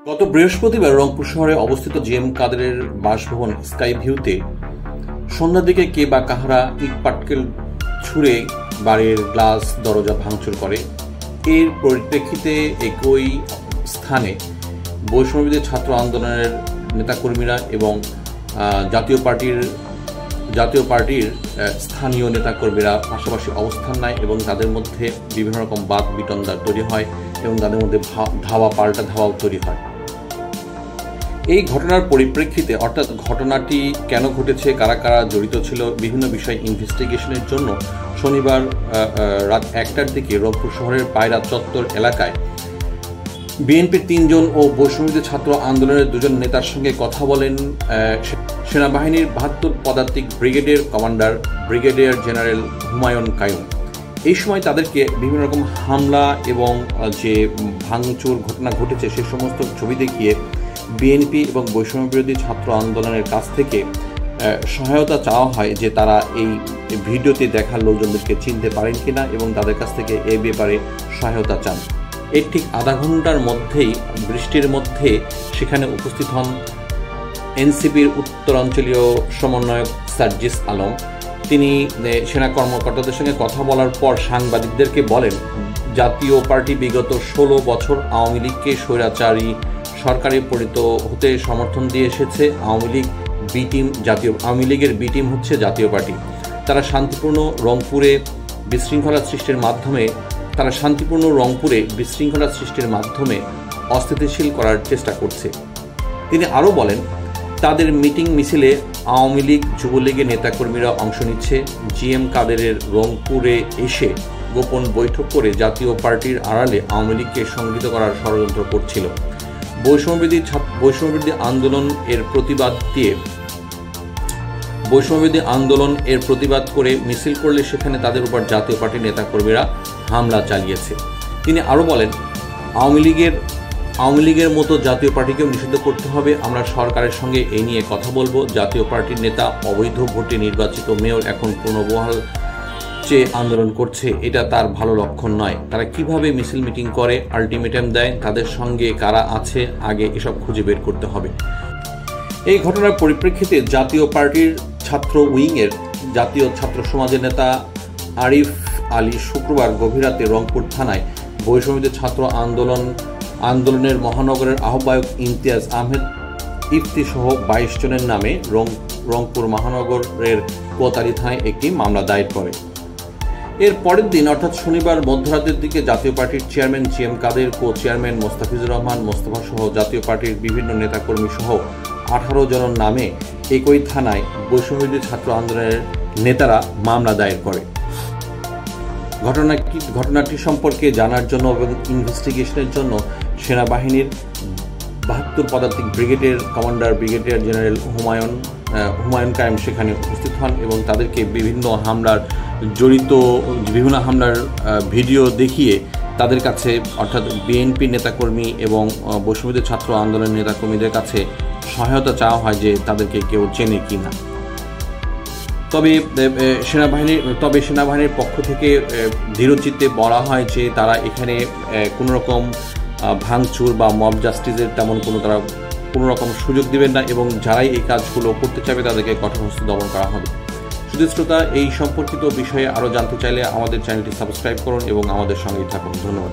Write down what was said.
গত বৃহস্পতিবার রংপুর শহরে অবস্থিত জিএম কাদেরের বাসভবন স্কাই ভিউতে সন্ধ্যার দিকে কে বা কাহারা ইট পাটকেল ছুঁড়ে বাড়ির গ্লাস দরজা ভাঙচুর করে। এর পরিপ্রেক্ষিতে একই স্থানে বৈষম্যবিরোধী ছাত্র আন্দোলনের নেতাকর্মীরা এবং জাতীয় পার্টির স্থানীয় নেতাকর্মীরা পাশাপাশি অবস্থান নেয় এবং তাদের মধ্যে বিভিন্ন রকম বাদ বিতণ্ডা তৈরি হয় এবং তাদের মধ্যে পাল্টা ধাওয়াও তৈরি হয়। এই ঘটনার পরিপ্রেক্ষিতে অর্থাৎ ঘটনাটি কেন ঘটেছে, কারা কারা জড়িত ছিল, বিভিন্ন বিষয় ইনভেস্টিগেশনের জন্য শনিবার রাত 1টার দিকে রংপুর শহরের পায়রা চত্বর এলাকায় বিএনপির 3 জন ও বৈষম্যবিরোধী ছাত্র আন্দোলনের 2 জন নেতার সঙ্গে কথা বলেন সেনাবাহিনীর 72 পদাতিক ব্রিগেডের commander brigadier general Humayun Kayum. এই সময় তাদেরকে বিভিন্ন রকম হামলা এবং যে ভাঙচুর ঘটনা ঘটেছে সে সমস্ত ছবি দেখিয়ে বিএনপি এবং বৈষম্যবিরোধী ছাত্র আন্দোলনের কাছ থেকে সহায়তা চাওয়া হয় যে তারা এই ভিডিওতে দেখা লোকজনদেরকে চিনতে পারেন কিনা এবং তাদের কাছ থেকে এ ব্যাপারে সহায়তা চান। এর ঠিক আধা ঘন্টার মধ্যেই বৃষ্টির মধ্যে সেখানে উপস্থিত হন এনসিপির উত্তরাঞ্চলীয় সমন্বয়ক সার্জিস আলম। তিনি সেনা কর্মকর্তাদের সঙ্গে কথা বলার পর সাংবাদিকদেরকে বলেন, জাতীয় পার্টি বিগত 16 বছর আওয়ামী লীগকে স্বৈরাচারী সরকারে পরিণত হতে সমর্থন দিয়ে এসেছে। আওয়ামী লীগের বি টিম হচ্ছে জাতীয় পার্টি। তারা শান্তিপূর্ণ রংপুরে বিশৃঙ্খলা সৃষ্টির মাধ্যমে অস্থিতিশীল করার চেষ্টা করছে। তিনি আরও বলেন, তাদের মিটিং মিছিলে আওয়ামী লীগ যুবলীগের নেতাকর্মীরা অংশ নিচ্ছে। জিএম কাদেরের রংপুরে এসে গোপন বৈঠক করে জাতীয় পার্টির আড়ালে আওয়ামী লীগকে সংগঠিত করার ষড়যন্ত্র করছিল। বৈষম্যবিরোধী আন্দোলন এর প্রতিবাদ করে মিছিল করলে সেখানে তাদের উপর জাতীয় পার্টির নেতাকর্মীরা হামলা চালিয়েছে। তিনি আরও বলেন, আওয়ামী লীগের মতো জাতীয় পার্টিকেও নিষিদ্ধ করতে হবে। আমরা সরকারের সঙ্গে এই নিয়ে কথা বলবো। জাতীয় পার্টির নেতা অবৈধ ভোটে নির্বাচিত মেয়র এখন পুনর্বহাল চেয়ে আন্দোলন করছে, এটা তার ভালো লক্ষণ নয়। তারা কিভাবে মিছিল মিটিং করে, আলটিমেটাম দেয়, তাদের সঙ্গে কারা আছে আগে এসব খুঁজে বের করতে হবে। এই ঘটনার পরিপ্রেক্ষিতে জাতীয় পার্টির ছাত্র উইংয়ের জাতীয় ছাত্র সমাজের নেতা আরিফ আলী শুক্রবার গভীর রাতে রংপুর থানায় বৈষম্যবিরোধী ছাত্র আন্দোলনের মহানগরের আহ্বায়ক ইমতিয়াজ আহমেদ ইফতি সহ 22 জনের নামে রংপুর মহানগরের কোতোয়ালি থানায় একটি মামলা দায়ের করে। এর পরের দিন অর্থাৎ শনিবার মধ্যরাতের দিকে জাতীয় পার্টির চেয়ারম্যান জিএম কাদের, কো চেয়ারম্যান মোস্তাফিজুর রহমান মোস্তফা সহ জাতীয় পার্টির বিভিন্ন নেতাকর্মী সহ 18 জনের নামে একই থানায় বৈষম্যবিরোধী ছাত্র আন্দোলনের নেতারা মামলা দায়ের করে। ঘটনাটি সম্পর্কে জানার জন্য এবং ইনভেস্টিগেশনের জন্য সেনাবাহিনীর 72 পদাতিক ব্রিগেডের commander brigadier general Humayun Kayum সেখানে উপস্থিত হন এবং তাদেরকে বিভিন্ন হামলার ভিডিও দেখিয়ে তাদের কাছে অর্থাৎ বিএনপি নেতাকর্মী এবং বৈষম্যবিরোধী ছাত্র আন্দোলনের নেতাকর্মীদের কাছে সহায়তা চাওয়া হয় যে তাদেরকে কেউ চেনে কি না। তবে সেনাবাহিনীর পক্ষ থেকে দৃঢ়চিত্তে বলা হয় যে তারা এখানে কোনো রকম ভাঙচুর বা মব জাস্টিসের তেমন কোনো রকম সুযোগ দিবেন না এবং যারাই এই কাজগুলো করতে চাইবে তাদেরকে কঠোর হস্তে দমন করা হবে। শুধু শ্রোতা, এই সম্পর্কিত বিষয়ে আরও জানতে চাইলে আমাদের চ্যানেলটি সাবস্ক্রাইব করুন এবং আমাদের সঙ্গেই থাকুন। ধন্যবাদ।